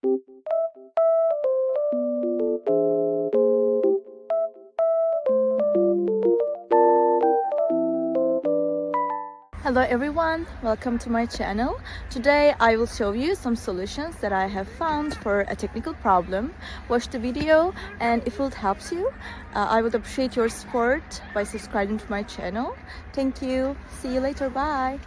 Hello everyone, welcome to my channel. Today I will show you some solutions that I have found for a technical problem. Watch the video, and if it helps you, I would appreciate your support by subscribing to my channel. Thank you. See you later. Bye.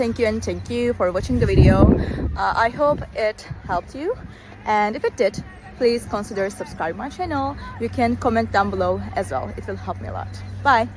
Thank you for watching the video. I hope it helped you, and if it did, please consider subscribing my channel. You can comment down below as well. It will help me a lot. Bye.